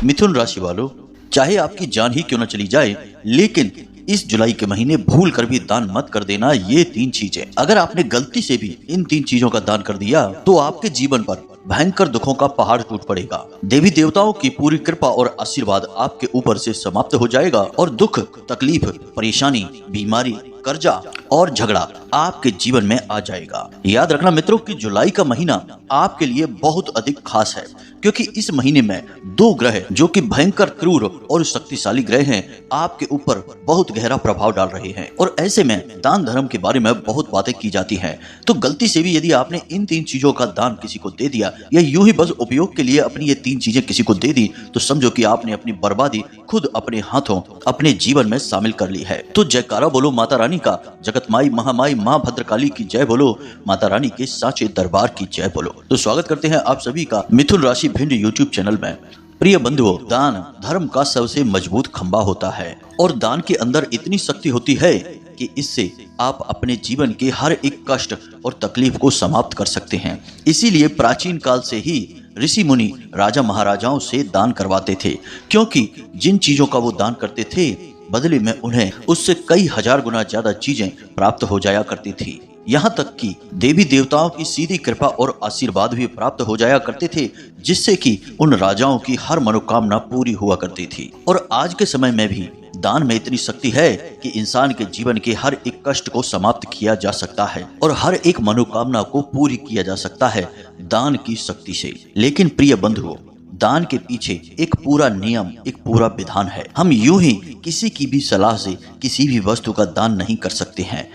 मिथुन राशि वालों, चाहे आपकी जान ही क्यों न चली जाए, लेकिन इस जुलाई के महीने भूल कर भी दान मत कर देना ये 3 चीजें। अगर आपने गलती से भी इन 3 चीजों का दान कर दिया तो आपके जीवन पर भयंकर दुखों का पहाड़ टूट पड़ेगा। देवी देवताओं की पूरी कृपा और आशीर्वाद आपके ऊपर से समाप्त हो जाएगा और दुख, तकलीफ, परेशानी, बीमारी, कर्जा और झगड़ा आपके जीवन में आ जाएगा। याद रखना मित्रों कि जुलाई का महीना आपके लिए बहुत अधिक खास है, क्योंकि इस महीने में 2 ग्रह जो कि भयंकर, क्रूर और शक्तिशाली ग्रह हैं, आपके ऊपर बहुत गहरा प्रभाव डाल रहे हैं। और ऐसे में दान धर्म के बारे में बहुत बातें की जाती हैं, तो गलती से भी यदि आपने इन 3 चीजों का दान किसी को दे दिया या यूं ही बस उपयोग के लिए अपनी ये 3 चीजें किसी को दे दी, तो समझो कि आपने अपनी बर्बादी खुद अपने हाथों अपने जीवन में शामिल कर ली है। तो जयकारा बोलो माता रानी का, जगत माई महामाई माँ भद्रकाली की जय बोलो, माता रानी के साचे दरबार की जय बोलो। तो स्वागत करते हैं आप सभी का मिथुन राशि भिंड यूट्यूब चैनल में। प्रिय बंधुओं, दान धर्म का सबसे मजबूत खंबा होता है और दान के अंदर इतनी शक्ति होती है कि इससे आप अपने जीवन के हर एक कष्ट और तकलीफ को समाप्त कर सकते हैं। इसीलिए प्राचीन काल से ही ऋषि मुनि राजा महाराजाओं से दान करवाते थे, क्योंकि जिन चीजों का वो दान करते थे बदले में उन्हें उससे कई हजार गुना ज्यादा चीजें प्राप्त हो जाया करती थी। यहाँ तक कि देवी देवताओं की सीधी कृपा और आशीर्वाद भी प्राप्त हो जाया करते थे, जिससे कि उन राजाओं की हर मनोकामना पूरी हुआ करती थी। और आज के समय में भी दान में इतनी शक्ति है कि इंसान के जीवन के हर एक कष्ट को समाप्त किया जा सकता है और हर एक मनोकामना को पूरी किया जा सकता है दान की शक्ति से। लेकिन प्रिय बंधुओं, दान के पीछे एक पूरा नियम, एक पूरा विधान है। हम यूं ही किसी की भी सलाह से किसी भी वस्तु का दान नहीं कर सकते हैं।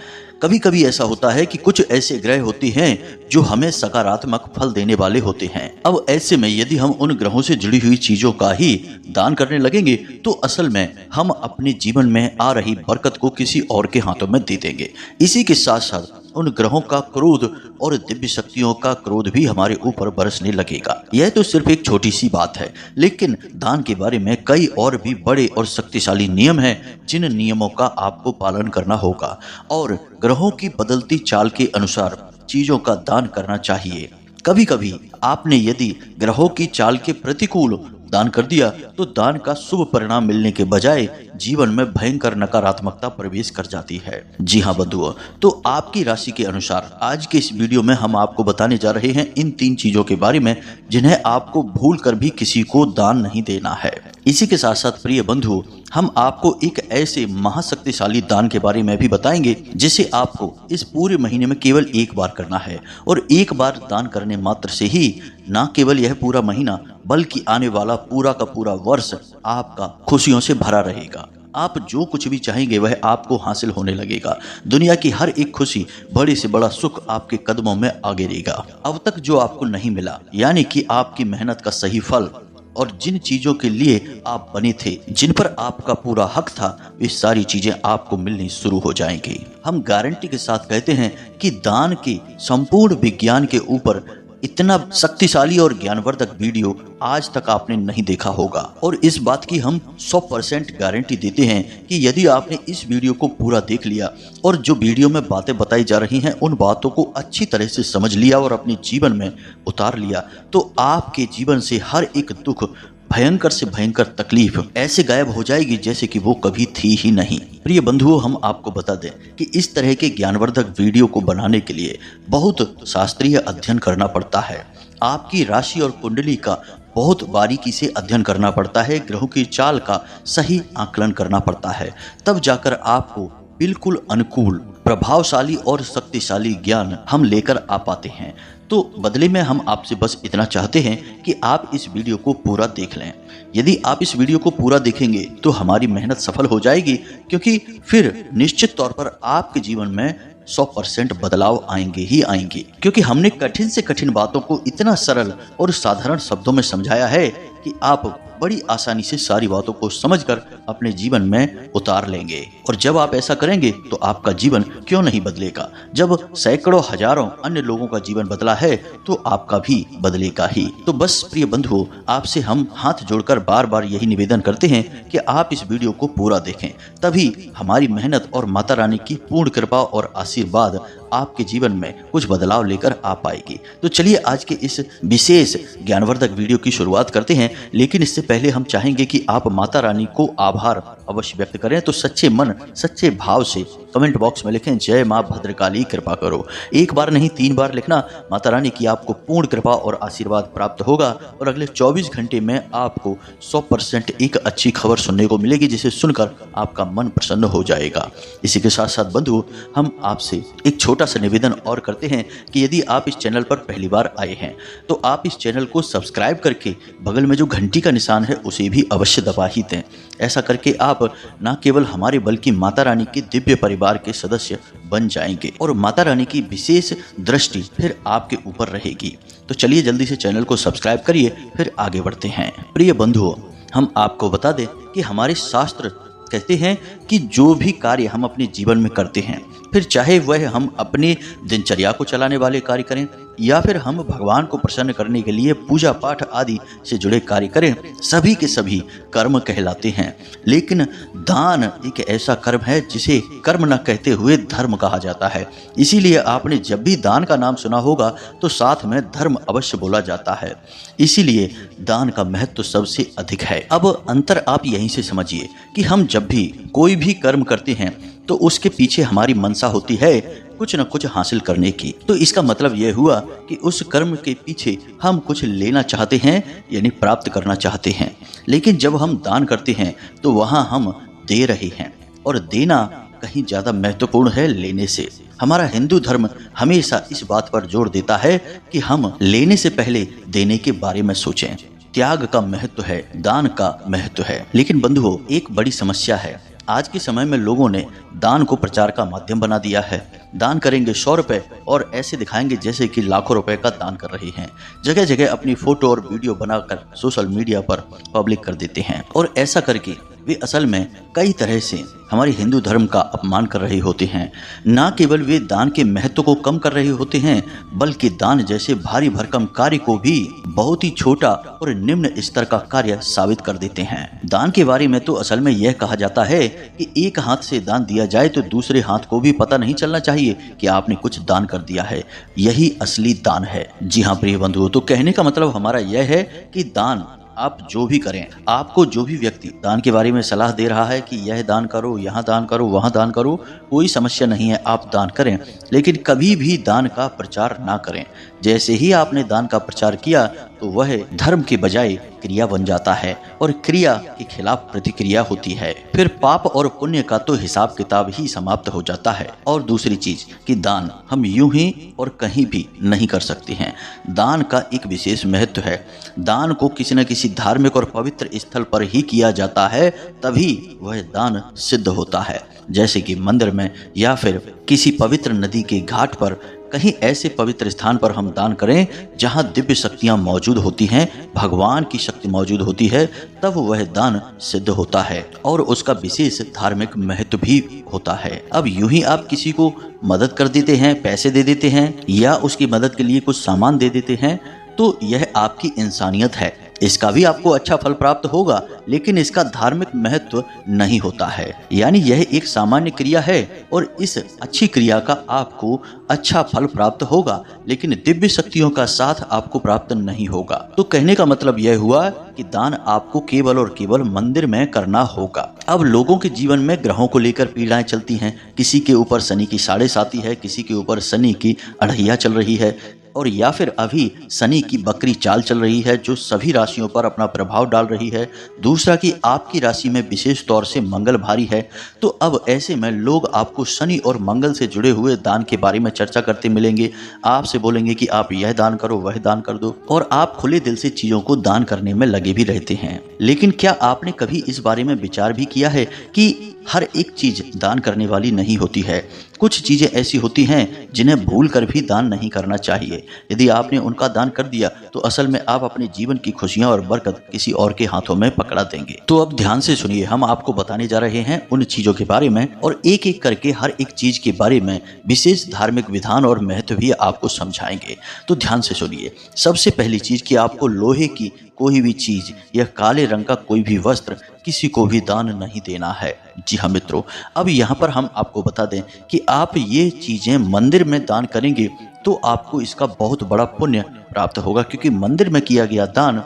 कभी कभी ऐसा होता है कि कुछ ऐसे ग्रह होते हैं जो हमें सकारात्मक फल देने वाले होते हैं। अब ऐसे में यदि हम उन ग्रहों से जुड़ी हुई चीजों का ही दान करने लगेंगे तो असल में हम अपने जीवन में आ रही बरकत को किसी और के हाथों में दे देंगे। इसी के साथ साथ उन ग्रहों का क्रोध और दिव्य शक्तियों का क्रोध भी हमारे ऊपर बरसने लगेगा। यह तो सिर्फ एक छोटी सी बात है, लेकिन दान के बारे में कई और भी बड़े और शक्तिशाली नियम हैं, जिन नियमों का आपको पालन करना होगा और ग्रहों की बदलती चाल के अनुसार चीजों का दान करना चाहिए। कभी कभी आपने यदि ग्रहों की चाल के प्रतिकूल दान कर दिया तो दान का शुभ परिणाम मिलने के बजाय जीवन में भयंकर नकारात्मकता प्रवेश कर जाती है। जी हाँ बंधुओं, तो आपकी राशि के अनुसार आज के इस वीडियो में हम आपको बताने जा रहे हैं इन 3 चीजों के बारे में, जिन्हें आपको भूल कर भी किसी को दान नहीं देना है। इसी के साथ साथ प्रिय बंधुओं, हम आपको एक ऐसे महाशक्तिशाली दान के बारे में भी बताएंगे जिसे आपको इस पूरे महीने में केवल एक बार करना है। और एक बार दान करने मात्र से ही न केवल यह पूरा महीना बल्कि आने वाला पूरा का पूरा वर्ष आपका खुशियों से भरा रहेगा। आप जो कुछ भी चाहेंगे वह आपको हासिल होने लगेगा। दुनिया की हर एक खुशी, बड़े से बड़ा सुख आपके कदमों में आ गिरेगा। अब तक जो आपको नहीं मिला, यानी कि आपकी मेहनत का सही फल और जिन चीजों के लिए आप बने थे, जिन पर आपका पूरा हक था, वे सारी चीजें आपको मिलनी शुरू हो जाएंगी। हम गारंटी के साथ कहते हैं कि दान के संपूर्ण विज्ञान के ऊपर इतना शक्तिशाली और ज्ञानवर्धक वीडियो आज तक आपने नहीं देखा होगा। और इस बात की हम 100% गारंटी देते हैं कि यदि आपने इस वीडियो को पूरा देख लिया और जो वीडियो में बातें बताई जा रही हैं उन बातों को अच्छी तरह से समझ लिया और अपने जीवन में उतार लिया, तो आपके जीवन से हर एक दुख, भयंकर से भयंकर तकलीफ ऐसे गायब हो जाएगी जैसे कि वो कभी थी ही नहीं। प्रिय बंधुओं, हम आपको बता दें कि इस तरह के ज्ञानवर्धक वीडियो को बनाने के लिए बहुत शास्त्रीय अध्ययन करना पड़ता है। आपकी राशि और कुंडली का बहुत बारीकी से अध्ययन करना पड़ता है, ग्रहों की चाल का सही आकलन करना पड़ता है, तब जाकर आपको बिल्कुल अनुकूल, प्रभावशाली और शक्तिशाली ज्ञान हम लेकर आ पाते हैं। तो बदले में हम आपसे बस इतना चाहते हैं कि आप इस वीडियो को पूरा देख लें। यदि आप इस वीडियो को पूरा देखेंगे तो हमारी मेहनत सफल हो जाएगी, क्योंकि फिर निश्चित तौर पर आपके जीवन में 100% बदलाव आएंगे ही आएंगे, क्योंकि हमने कठिन से कठिन बातों को इतना सरल और साधारण शब्दों में समझाया है कि आप बड़ी आसानी से सारी बातों को समझकर अपने जीवन में उतार लेंगे। और जब आप ऐसा करेंगे तो आपका जीवन क्यों नहीं बदलेगा। जब सैकड़ों हजारों अन्य लोगों का जीवन बदला है तो आपका भी बदलेगा ही। तो बस प्रिय बंधुओं, आपसे हम हाथ जोड़कर बार बार यही निवेदन करते हैं कि आप इस वीडियो को पूरा देखें, तभी हमारी मेहनत और माता रानी की पूर्ण कृपा और आशीर्वाद आपके जीवन में कुछ बदलाव लेकर आ पाएगी। तो चलिए आज के इस विशेष ज्ञानवर्धक वीडियो की शुरुआत करते हैं, लेकिन इससे पहले हम चाहेंगे कि आप माता रानी को आभार अवश्य व्यक्त करें। तो सच्चे मन सच्चे भाव से कमेंट बॉक्स में लिखें, जय मां भद्रकाली कृपा करो। एक बार नहीं 3 बार लिखना। माता रानी की आपको पूर्ण कृपा और आशीर्वाद प्राप्त होगा और अगले 24 घंटे में आपको 100% एक अच्छी खबर सुनने को मिलेगी, जिसे सुनकर आपका मन प्रसन्न हो जाएगा। इसी के साथ साथ बंधुओं, हम आपसे एक छोटा सा निवेदन और करते हैं कि यदि आप इस चैनल पर पहली बार आए हैं तो आप इस चैनल को सब्सक्राइब करके बगल में जो घंटी का निशान है उसे भी अवश्य दबा ही दें। ऐसा करके आप न केवल हमारे बल्कि माता रानी के दिव्य परिवार के सदस्य बन जाएंगे और माता रानी की विशेष दृष्टि फिर आपके ऊपर रहेगी। तो चलिए जल्दी से चैनल को सब्सक्राइब करिए, फिर आगे बढ़ते हैं। प्रिय बंधुओं, हम आपको बता दें कि हमारे शास्त्र कहते हैं कि जो भी कार्य हम अपने जीवन में करते हैं, फिर चाहे वह हम अपनी दिनचर्या को चलाने वाले कार्य करें या फिर हम भगवान को प्रसन्न करने के लिए पूजा पाठ आदि से जुड़े कार्य करें, सभी के सभी कर्म कहलाते हैं। लेकिन दान एक ऐसा कर्म है जिसे कर्म न कहते हुए धर्म कहा जाता है। इसीलिए आपने जब भी दान का नाम सुना होगा तो साथ में धर्म अवश्य बोला जाता है। इसीलिए दान का महत्व सबसे अधिक है। अब अंतर आप यहीं से समझिए कि हम जब भी कोई भी कर्म करते हैं तो उसके पीछे हमारी मनसा होती है कुछ न कुछ हासिल करने की। तो इसका मतलब यह हुआ कि उस कर्म के पीछे हम कुछ लेना चाहते हैं, यानी प्राप्त करना चाहते हैं। लेकिन जब हम दान करते हैं तो वहाँ हम दे रहे हैं और देना कहीं ज़्यादा महत्वपूर्ण है लेने से। हमारा हिंदू धर्म हमेशा इस बात पर जोर देता है कि हम लेने से पहले देने के बारे में सोचें। त्याग का महत्व है, दान का महत्व है। लेकिन बंधुओं, एक बड़ी समस्या है। आज के समय में लोगों ने दान को प्रचार का माध्यम बना दिया है। दान करेंगे 100 रुपये और ऐसे दिखाएंगे जैसे कि लाखों रुपए का दान कर रहे हैं। जगह जगह अपनी फोटो और वीडियो बनाकर सोशल मीडिया पर पब्लिक कर देते हैं और ऐसा करके वे असल में कई तरह से हमारे हिंदू धर्म का अपमान कर रहे होते हैं। न केवल वे दान के महत्व को कम कर रहे होते हैं, बल्कि दान जैसे भारी भरकम कार्य को भी बहुत ही छोटा और निम्न स्तर का कार्य साबित कर देते हैं। दान के बारे में तो असल में यह कहा जाता है कि एक हाथ से दान दिया जाए तो दूसरे हाथ को भी पता नहीं चलना चाहिए कि आपने कुछ दान कर दिया है। यही असली दान है। जी हाँ प्रिय बंधुओं, तो कहने का मतलब हमारा यह है कि दान आप जो भी करें, आपको जो भी व्यक्ति दान के बारे में सलाह दे रहा है कि यह दान करो, यहाँ दान करो, वहाँ दान करो, कोई समस्या नहीं है, आप दान करें, लेकिन कभी भी दान का प्रचार ना करें। जैसे ही आपने दान का प्रचार किया तो वह धर्म के बजाय क्रिया बन जाता है और क्रिया के खिलाफ प्रतिक्रिया होती है। फिर पाप और पुण्य का तो हिसाब किताब ही समाप्त हो जाता है। और दूसरी चीज कि दान हम यूं ही और कहीं भी नहीं कर सकते हैं। दान का एक विशेष महत्व है। दान को किसी न किसी धार्मिक और पवित्र स्थल पर ही किया जाता है, तभी वह दान सिद्ध होता है। जैसे कि मंदिर में या फिर किसी पवित्र नदी के घाट पर, कहीं ऐसे पवित्र स्थान पर हम दान करें जहां दिव्य शक्तियां मौजूद होती हैं, भगवान की शक्ति मौजूद होती है, तब वह दान सिद्ध होता है और उसका विशेष धार्मिक महत्व भी होता है। अब यूं ही आप किसी को मदद कर देते हैं, पैसे दे देते हैं या उसकी मदद के लिए कुछ सामान दे देते हैं, तो यह आपकी इंसानियत है। इसका भी आपको अच्छा फल प्राप्त होगा, लेकिन इसका धार्मिक महत्व नहीं होता है। यानी यह एक सामान्य क्रिया है और इस अच्छी क्रिया का आपको अच्छा फल प्राप्त होगा, लेकिन दिव्य शक्तियों का साथ आपको प्राप्त नहीं होगा। तो कहने का मतलब यह हुआ कि दान आपको केवल और केवल मंदिर में करना होगा। अब लोगों के जीवन में ग्रहों को लेकर पीड़ाएं चलती हैं। किसी के ऊपर शनि की 7.5 है, किसी के ऊपर शनि की 2.5 चल रही है, और या फिर अभी शनि की बकरी चाल चल रही है जो सभी राशियों पर अपना प्रभाव डाल रही है। दूसरा कि आपकी राशि में विशेष तौर से मंगल भारी है। तो अब ऐसे में लोग आपको शनि और मंगल से जुड़े हुए दान के बारे में चर्चा करते मिलेंगे। आपसे बोलेंगे कि आप यह दान करो, वह दान कर दो, और आप खुले दिल से चीजों को दान करने में लगे भी रहते हैं। लेकिन क्या आपने कभी इस बारे में विचार भी किया है कि हर एक चीज दान करने वाली नहीं होती है? कुछ चीजें ऐसी होती हैं जिन्हें भूल कर भी दान नहीं करना चाहिए। यदि आपने उनका दान कर दिया तो असल में आप अपने जीवन की खुशियां और बरकत किसी और के हाथों में पकड़ा देंगे। तो अब ध्यान से सुनिए, हम आपको बताने जा रहे हैं उन चीजों के बारे में और एक एक करके हर एक चीज के बारे में विशेष धार्मिक विधान और महत्व भी आपको समझाएंगे। तो ध्यान से सुनिए। सबसे पहली चीज कि आपको लोहे की कोई भी चीज या काले रंग का कोई भी वस्त्र किसी को भी दान नहीं देना है। जी हाँ मित्रों, अब यहाँ पर हम आपको बता दें कि आप ये चीजें मंदिर में दान करेंगे तो आपको इसका बहुत बड़ा पुण्य प्राप्त होगा, क्योंकि मंदिर में किया गया दान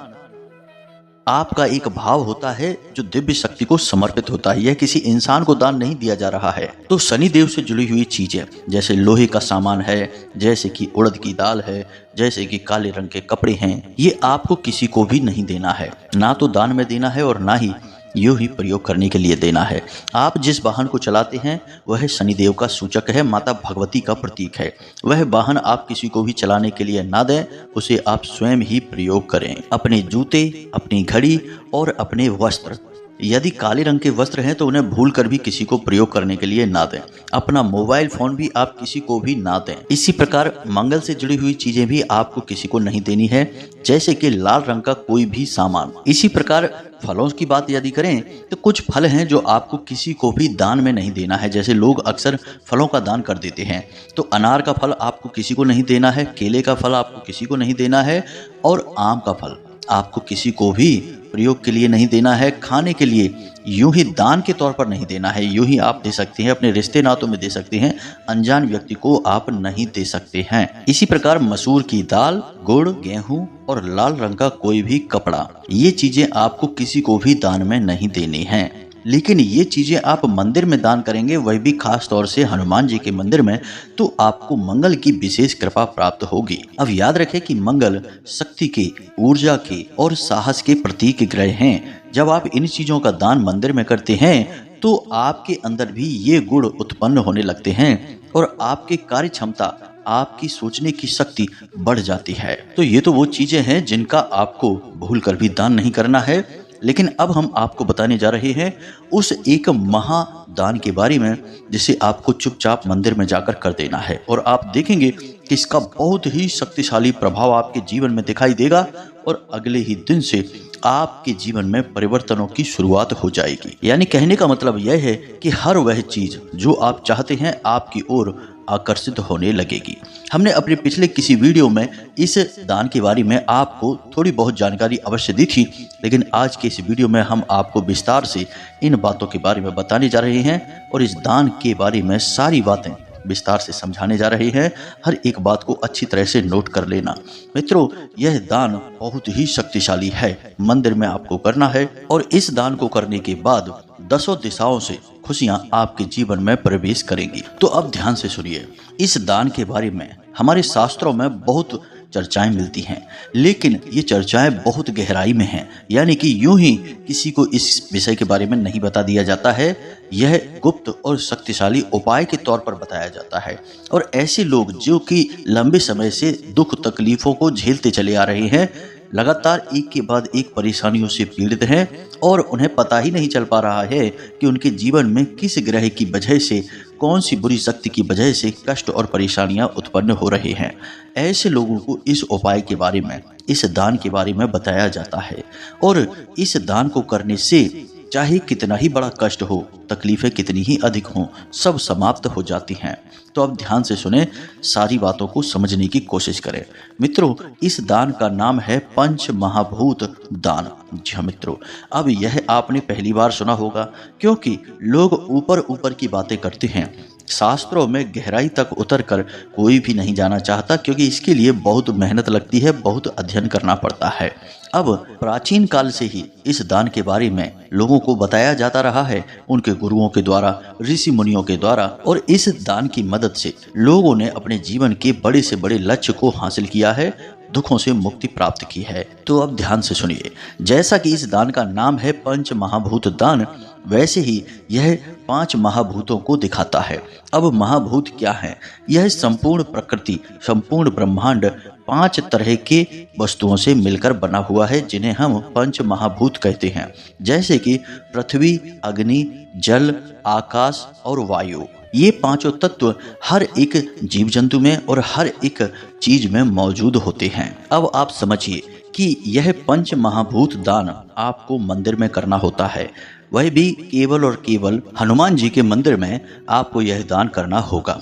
आपका एक भाव होता है जो दिव्य शक्ति को समर्पित होता है। यह किसी इंसान को दान नहीं दिया जा रहा है। तो शनि देव से जुड़ी हुई चीजें जैसे लोहे का सामान है, जैसे कि उड़द की दाल है, जैसे कि काले रंग के कपड़े हैं, ये आपको किसी को भी नहीं देना है। ना तो दान में देना है और ना ही यूं ही प्रयोग करने के लिए देना है। आप जिस वाहन को चलाते हैं वह शनिदेव का सूचक है, माता भगवती का प्रतीक है। वह वाहन आप किसी को भी चलाने के लिए ना दें, उसे आप स्वयं ही प्रयोग करें। अपने जूते, अपनी घड़ी और अपने वस्त्र, यदि काले रंग के वस्त्र हैं तो उन्हें भूल कर भी किसी को प्रयोग करने के लिए ना दें। अपना मोबाइल फोन भी आप किसी को भी ना दें। इसी प्रकार मंगल से जुड़ी हुई चीजें भी आपको किसी को नहीं देनी है, जैसे कि लाल रंग का कोई भी सामान। इसी प्रकार फलों की बात यदि करें तो कुछ फल हैं जो आपको किसी को भी दान में नहीं देना है। जैसे लोग अक्सर फलों का दान कर देते हैं, तो अनार का फल आपको किसी को नहीं देना है, केले का फल आपको किसी को नहीं देना है और आम का फल आपको किसी को भी प्रयोग के लिए नहीं देना है, खाने के लिए यूं ही दान के तौर पर नहीं देना है। यूं ही आप दे सकते हैं, अपने रिश्ते नातों में दे सकते हैं, अनजान व्यक्ति को आप नहीं दे सकते हैं। इसी प्रकार मसूर की दाल, गुड़, गेहूं और लाल रंग का कोई भी कपड़ा, ये चीजें आपको किसी को भी दान में नहीं देनी है। लेकिन ये चीजें आप मंदिर में दान करेंगे, वह भी खास तौर से हनुमान जी के मंदिर में, तो आपको मंगल की विशेष कृपा प्राप्त होगी। अब याद रखें कि मंगल शक्ति के, ऊर्जा के और साहस के प्रतीक ग्रह हैं। जब आप इन चीजों का दान मंदिर में करते हैं तो आपके अंदर भी ये गुण उत्पन्न होने लगते हैं और आपकी कार्य क्षमता, आपकी सोचने की शक्ति बढ़ जाती है। तो ये तो वो चीजें हैं जिनका आपको भूल कर भी दान नहीं करना है। लेकिन अब हम आपको बताने जा रहे हैं उस एक महादान के बारे में जिसे आपको चुपचाप मंदिर में जाकर कर देना है, और आप देखेंगे कि इसका बहुत ही शक्तिशाली प्रभाव आपके जीवन में दिखाई देगा और अगले ही दिन से आपके जीवन में परिवर्तनों की शुरुआत हो जाएगी। यानी कहने का मतलब यह है कि हर वह चीज जो आप चाहते हैं आपकी ओर आकर्षित होने लगेगी। हमने अपने पिछले किसी वीडियो में इस दान के बारे में आपको थोड़ी बहुत जानकारी अवश्य दी थी, लेकिन आज के इस वीडियो में हम आपको विस्तार से इन बातों के बारे में बताने जा रहे हैं और इस दान के बारे में सारी बातें विस्तार से समझाने जा रहे हैं। हर एक बात को अच्छी तरह से नोट कर लेना। मित्रों, यह दान बहुत ही शक्तिशाली है, मंदिर में आपको करना है और इस दान को करने के बाद 10 दिशाओं से खुशियां आपके जीवन में प्रवेश करेंगी। तो अब ध्यान से सुनिए, इस दान के बारे में हमारे शास्त्रों में बहुत चर्चाएं मिलती हैं, लेकिन ये चर्चाएं बहुत गहराई में हैं। यानी कि यूं ही किसी को इस विषय के बारे में नहीं बता दिया जाता है, यह गुप्त और शक्तिशाली उपाय के तौर पर बताया जाता है। और ऐसे लोग जो कि लंबे समय से दुख तकलीफों को झेलते चले आ रहे हैं, लगातार एक के बाद एक परेशानियों से पीड़ित हैं और उन्हें पता ही नहीं चल पा रहा है कि उनके जीवन में किस ग्रह की वजह से, कौन सी बुरी शक्ति की वजह से कष्ट और परेशानियां उत्पन्न हो रहे हैं, ऐसे लोगों को इस उपाय के बारे में, इस दान के बारे में बताया जाता है। और इस दान को करने से चाहे कितना ही बड़ा कष्ट हो, तकलीफें कितनी ही अधिक हों, सब समाप्त हो जाती हैं। तो अब ध्यान से सुने, सारी बातों को समझने की कोशिश करें। मित्रों, इस दान का नाम है पंच महाभूत दान। जी हाँ मित्रों, अब यह आपने पहली बार सुना होगा, क्योंकि लोग ऊपर ऊपर की बातें करते हैं, शास्त्रों में गहराई तक उतरकर कोई भी नहीं जाना चाहता, क्योंकि इसके लिए बहुत मेहनत लगती है, बहुत अध्ययन करना पड़ता है। अब प्राचीन काल से ही इस दान के बारे में लोगों को बताया जाता रहा है, उनके गुरुओं के द्वारा, ऋषि मुनियों के द्वारा, और इस दान की मदद से लोगों ने अपने जीवन के बड़े से बड़े लक्ष्य को हासिल किया है, दुखों से मुक्ति प्राप्त की है। तो अब ध्यान से सुनिए, जैसा कि इस दान का नाम है पंच महाभूत दान, वैसे ही यह 5 महाभूतों को दिखाता है। अब महाभूत क्या है? यह संपूर्ण प्रकृति, संपूर्ण ब्रह्मांड 5 तरह के वस्तुओं से मिलकर बना हुआ है, जिन्हें हम पंच महाभूत कहते हैं। जैसे कि पृथ्वी, अग्नि, जल, आकाश और वायु। ये 5 तत्व हर एक जीव जंतु में और हर एक चीज में मौजूद होते हैं। अब आप समझिए कि यह पंच महाभूत दान आपको मंदिर में करना होता है, वह भी केवल और केवल हनुमान जी के मंदिर में आपको यह दान करना होगा।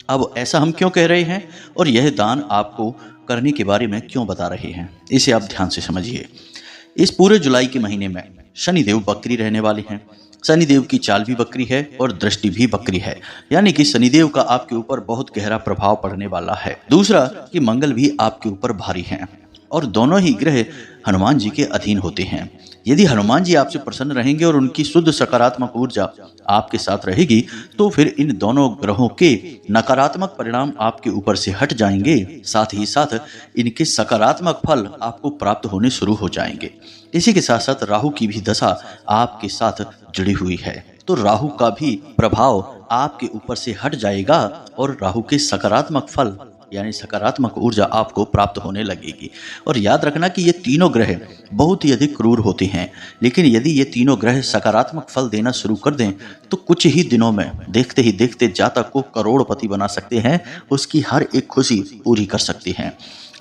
अब ऐसा हम क्यों कह रहे हैं और यह दान आपको करने के बारे में क्यों बता रहे हैं, इसे आप ध्यान से समझिए। इस पूरे जुलाई के महीने में शनिदेव बकरी रहने वाले हैं। शनिदेव की चाल भी बकरी है और दृष्टि भी बकरी है, यानी कि शनिदेव का आपके ऊपर बहुत गहरा प्रभाव पड़ने वाला है। दूसरा कि मंगल भी आपके ऊपर भारी हैं और दोनों ही ग्रह हनुमान जी के अधीन होते हैं। यदि हनुमान जी आपसे प्रसन्न रहेंगे और उनकी शुद्ध सकारात्मक ऊर्जा आपके साथ रहेगी तो फिर इन दोनों ग्रहों के नकारात्मक परिणाम आपके ऊपर से हट जाएंगे, साथ ही साथ इनके सकारात्मक फल आपको प्राप्त होने शुरू हो जाएंगे। इसी के साथ साथ राहु की भी दशा आपके साथ जुड़ी हुई है, तो राहु का भी प्रभाव आपके ऊपर से हट जाएगा और राहु के सकारात्मक फल यानी सकारात्मक ऊर्जा आपको प्राप्त होने लगेगी। और याद रखना कि ये तीनों ग्रह बहुत ही अधिक क्रूर होते हैं, लेकिन यदि ये तीनों ग्रह सकारात्मक फल देना शुरू कर दें तो कुछ ही दिनों में देखते ही देखते जातक को करोड़पति बना सकते हैं, उसकी हर एक खुशी पूरी कर सकते हैं।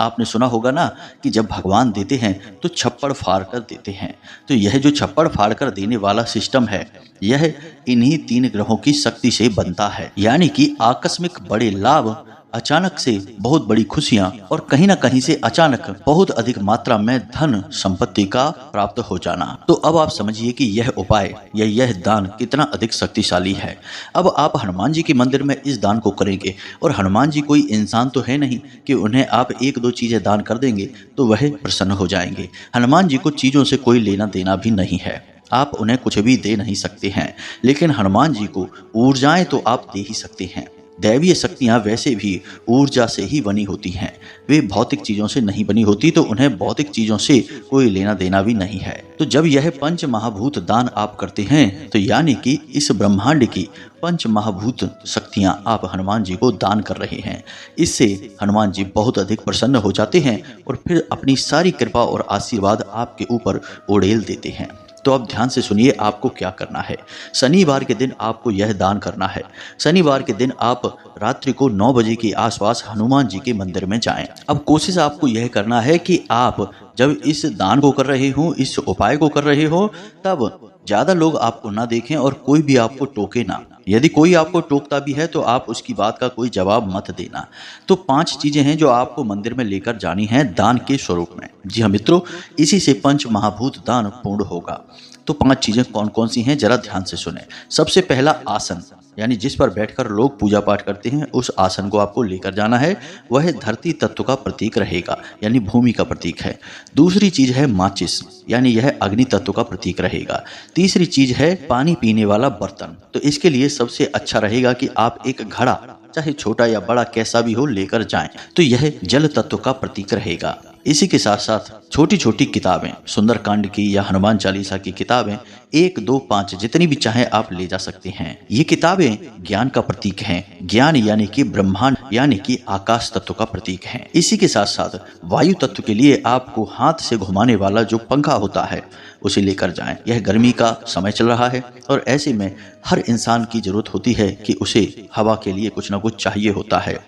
आपने सुना होगा ना कि जब भगवान देते हैं तो छप्पड़ फाड़ कर देते हैं, तो यह जो छप्पड़ फाड़ कर देने वाला सिस्टम है यह इन्हीं तीन ग्रहों की शक्ति से बनता है, यानी कि आकस्मिक बड़े लाभ, अचानक से बहुत बड़ी खुशियां और कहीं ना कहीं से अचानक बहुत अधिक मात्रा में धन संपत्ति का प्राप्त हो जाना। तो अब आप समझिए कि यह उपाय या यह दान कितना अधिक शक्तिशाली है। अब आप हनुमान जी के मंदिर में इस दान को करेंगे और हनुमान जी कोई इंसान तो है नहीं कि उन्हें आप एक दो चीजें दान कर देंगे तो वह प्रसन्न हो जाएंगे। हनुमान जी को चीजों से कोई लेना देना भी नहीं है, आप उन्हें कुछ भी दे नहीं सकते हैं, लेकिन हनुमान जी को ऊर्जाएं तो आप दे ही सकते हैं। दैवीय शक्तियाँ वैसे भी ऊर्जा से ही बनी होती हैं, वे भौतिक चीज़ों से नहीं बनी होती, तो उन्हें भौतिक चीज़ों से कोई लेना देना भी नहीं है। तो जब यह पंच महाभूत दान आप करते हैं तो यानी कि इस ब्रह्मांड की पंच महाभूत शक्तियाँ आप हनुमान जी को दान कर रहे हैं। इससे हनुमान जी बहुत अधिक प्रसन्न हो जाते हैं और फिर अपनी सारी कृपा और आशीर्वाद आपके ऊपर उड़ेल देते हैं। तो अब ध्यान से सुनिए आपको क्या करना है। शनिवार के दिन आपको यह दान करना है। शनिवार के दिन आप रात्रि को 9 बजे के आसपास हनुमान जी के मंदिर में जाएं। अब कोशिश आपको यह करना है कि आप जब इस दान को कर रहे हो, इस उपाय को कर रहे हो, तब ज़्यादा लोग आपको ना देखें और कोई भी आपको टोके ना। यदि कोई आपको टोकता भी है तो आप उसकी बात का कोई जवाब मत देना। तो 5 चीज़ें हैं जो आपको मंदिर में लेकर जानी हैं दान के स्वरूप में। जी हाँ मित्रों, इसी से पंच महाभूत दान पूर्ण होगा। तो 5 चीज़ें कौन कौन सी हैं जरा ध्यान से सुने। सबसे पहला आसन, यानी जिस पर बैठकर लोग पूजा पाठ करते हैं उस आसन को आपको लेकर जाना है। वह धरती तत्व का प्रतीक रहेगा, यानी भूमि का प्रतीक है। दूसरी चीज है माचिस, यानी यह अग्नि तत्व का प्रतीक रहेगा। तीसरी चीज है पानी पीने वाला बर्तन। तो इसके लिए सबसे अच्छा रहेगा कि आप एक घड़ा, चाहे छोटा या बड़ा कैसा भी हो, लेकर जाएं। तो यह जल तत्व का प्रतीक रहेगा। इसी के साथ साथ छोटी छोटी किताबें, सुंदरकांड की या हनुमान चालीसा की किताबें 1, 2, 5 जितनी भी चाहे आप ले जा सकते हैं। ये किताबें ज्ञान का प्रतीक हैं। ज्ञान यानी कि ब्रह्मांड यानी कि आकाश तत्व का प्रतीक है। इसी के साथ साथ वायु तत्व के लिए आपको हाथ से घुमाने वाला जो पंखा होता है उसे लेकर जाएं। यह गर्मी का समय चल रहा है और ऐसे में हर इंसान की जरूरत होती है कि उसे हवा के लिए कुछ ना कुछ चाहिए होता है।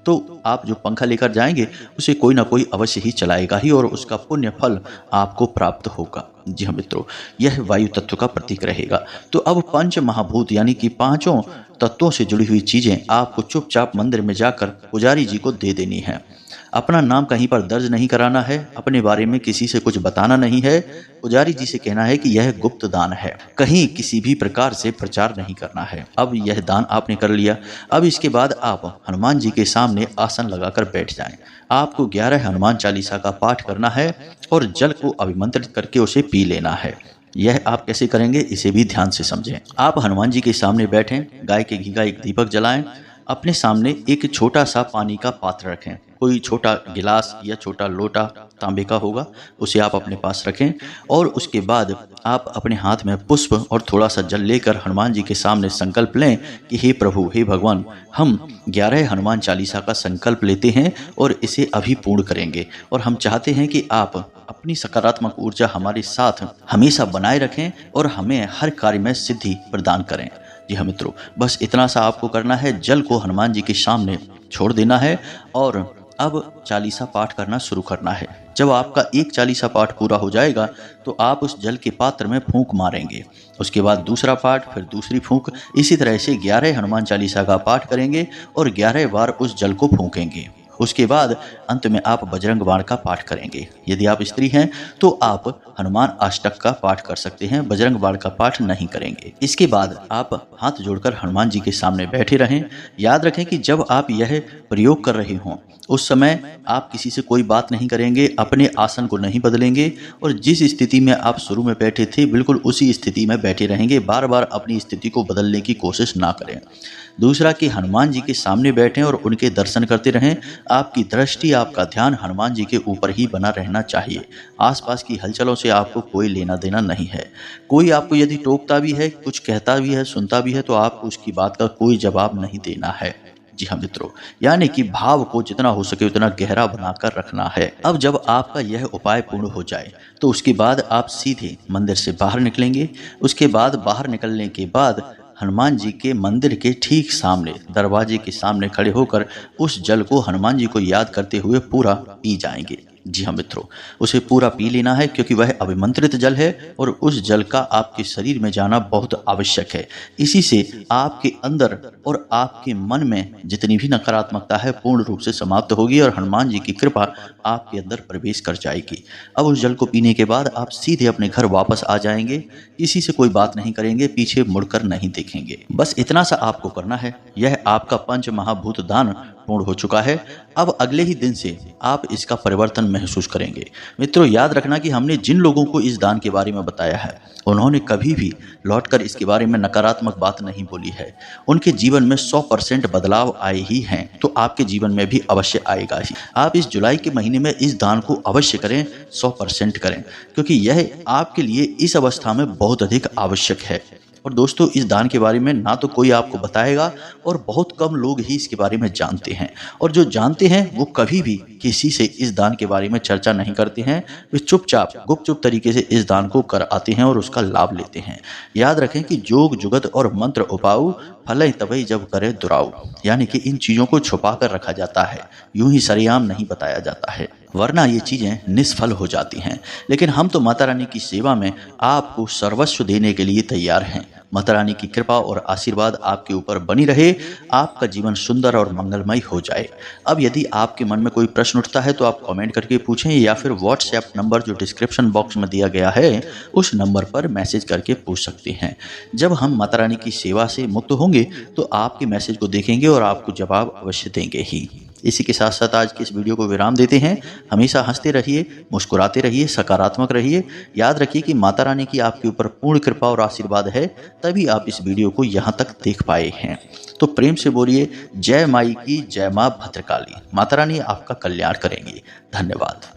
तो आप जो पंखा लेकर जाएंगे उसे कोई ना कोई अवश्य ही चलाएगा ही और उसका पुण्य फल आपको प्राप्त होगा। जी हाँ मित्रों, यह वायु तत्व का प्रतीक रहेगा। तो अब पंच महाभूत यानी कि 5 तत्वों से जुड़ी हुई चीजें आपको चुपचाप मंदिर में जाकर पुजारी जी को दे देनी है। अपना नाम कहीं पर दर्ज नहीं कराना है, अपने बारे में किसी से कुछ बताना नहीं है। पुजारी जी से कहना है कि यह गुप्त दान है, कहीं किसी भी प्रकार से प्रचार नहीं करना है। अब यह दान आपने कर लिया। अब इसके बाद आप हनुमान जी के सामने आसन लगाकर बैठ जाएं। आपको 11 हनुमान चालीसा का पाठ करना है और जल को अभिमंत्रित करके उसे पी लेना है। यह आप कैसे करेंगे इसे भी ध्यान से समझें। आप हनुमान जी के सामने बैठें, गाय के घी का एक दीपक जलाएं, अपने सामने एक छोटा सा पानी का पात्र रखें। कोई छोटा गिलास या छोटा लोटा तांबे का होगा, उसे आप अपने पास रखें और उसके बाद आप अपने हाथ में पुष्प और थोड़ा सा जल लेकर हनुमान जी के सामने संकल्प लें कि हे प्रभु, हे भगवान, हम 11 हनुमान चालीसा का संकल्प लेते हैं और इसे अभी पूर्ण करेंगे और हम चाहते हैं कि आप अपनी सकारात्मक ऊर्जा हमारे साथ हमेशा बनाए रखें और हमें हर कार्य में सिद्धि प्रदान करें। जी हाँ मित्रों, बस इतना सा आपको करना है। जल को हनुमान जी के सामने छोड़ देना है और अब चालीसा पाठ करना शुरू करना है। जब आपका एक चालीसा पाठ पूरा हो जाएगा तो आप उस जल के पात्र में फूंक मारेंगे। उसके बाद दूसरा पाठ, फिर दूसरी फूंक, इसी तरह से 11 हनुमान चालीसा का पाठ करेंगे और 11 बार उस जल को फूंकेंगे। उसके बाद अंत में आप बजरंग बाण का पाठ करेंगे। यदि आप स्त्री हैं तो आप हनुमान अष्टक का पाठ कर सकते हैं, बजरंग बाण का पाठ नहीं करेंगे। इसके बाद आप हाथ जोड़कर हनुमान जी के सामने बैठे रहें। याद रखें कि जब आप यह प्रयोग कर रहे हों उस समय आप किसी से कोई बात नहीं करेंगे, अपने आसन को नहीं बदलेंगे और जिस स्थिति में आप शुरू में बैठे थे बिल्कुल उसी स्थिति में बैठे रहेंगे। बार बार अपनी स्थिति को बदलने की कोशिश ना करें। दूसरा कि हनुमान जी के सामने बैठें और उनके दर्शन करते रहें। आपकी दृष्टि, आपका ध्यान हनुमान जी के ऊपर ही बना रहना चाहिए। आसपास की हलचलों से आपको कोई लेना देना नहीं है। कोई आपको यदि टोकता भी है, कुछ कहता भी है, सुनता भी है तो आपको उसकी बात का कोई जवाब नहीं देना है। जी हाँ मित्रों, यानी कि भाव को जितना हो सके उतना गहरा बनाकर रखना है। अब जब आपका यह उपाय पूर्ण हो जाए तो उसके बाद आप सीधे मंदिर से बाहर निकलेंगे। उसके बाद बाहर निकलने के बाद हनुमान जी के मंदिर के ठीक सामने दरवाजे के सामने खड़े होकर उस जल को हनुमान जी को याद करते हुए पूरा पी जाएंगे। जी हाँ मित्रों, उसे पूरा पी लेना है क्योंकि वह अभिमंत्रित जल है और उस जल का आपके शरीर में जाना बहुत आवश्यक है। इसी से आपके अंदर और आपके मन में जितनी भी नकारात्मकता है पूर्ण रूप से समाप्त होगी और हनुमान जी की कृपा आपके अंदर प्रवेश कर जाएगी। अब उस जल को पीने के बाद आप सीधे अपने घर वापस आ जाएंगे। किसी से कोई बात नहीं करेंगे, पीछे मुड़कर नहीं देखेंगे। बस इतना सा आपको करना है। यह आपका पंच महाभूत दान पूर्ण हो चुका है। अब अगले ही दिन से आप इसका परिवर्तन महसूस करेंगे। मित्रों, याद रखना कि हमने जिन लोगों को इस दान के बारे में बताया है उन्होंने कभी भी लौटकर इसके बारे में नकारात्मक बात नहीं बोली है। उनके जीवन में 100% बदलाव आए ही हैं, तो आपके जीवन में भी अवश्य आएगा ही। आप इस जुलाई के महीने में इस दान को अवश्य करें, 100% करें, क्योंकि यह आपके लिए इस अवस्था में बहुत अधिक आवश्यक है। और दोस्तों, इस दान के बारे में ना तो कोई आपको बताएगा और बहुत कम लोग ही इसके बारे में जानते हैं, और जो जानते हैं वो कभी भी किसी से इस दान के बारे में चर्चा नहीं करते हैं। वे चुपचाप गुपचुप तरीके से इस दान को कर आते हैं और उसका लाभ लेते हैं। याद रखें कि जोग जुगत और मंत्र उपाऊ फलई तबई जब करे दुराऊ, यानी कि इन चीज़ों को छुपा कर रखा जाता है, यूं ही सरेआम नहीं बताया जाता है, वरना ये चीज़ें निष्फल हो जाती हैं। लेकिन हम तो माता रानी की सेवा में आपको सर्वस्व देने के लिए तैयार हैं। माता रानी की कृपा और आशीर्वाद आपके ऊपर बनी रहे, आपका जीवन सुंदर और मंगलमय हो जाए। अब यदि आपके मन में कोई प्रश्न उठता है तो आप कमेंट करके पूछें या फिर व्हाट्सएप नंबर जो डिस्क्रिप्शन बॉक्स में दिया गया है उस नंबर पर मैसेज करके पूछ सकते हैं। जब हम माता रानी की सेवा से मुक्त होंगे तो आपके मैसेज को देखेंगे और आपको जवाब अवश्य देंगे ही। इसी के साथ साथ आज की इस वीडियो को विराम देते हैं। हमेशा हंसते रहिए, मुस्कुराते रहिए, सकारात्मक रहिए। याद रखिए कि माता रानी की आपके ऊपर पूर्ण कृपा और आशीर्वाद है, तभी आप इस वीडियो को यहाँ तक देख पाए हैं। तो प्रेम से बोलिए जय माई की, जय माँ भद्रकाली। माता रानी आपका कल्याण करेंगी। धन्यवाद।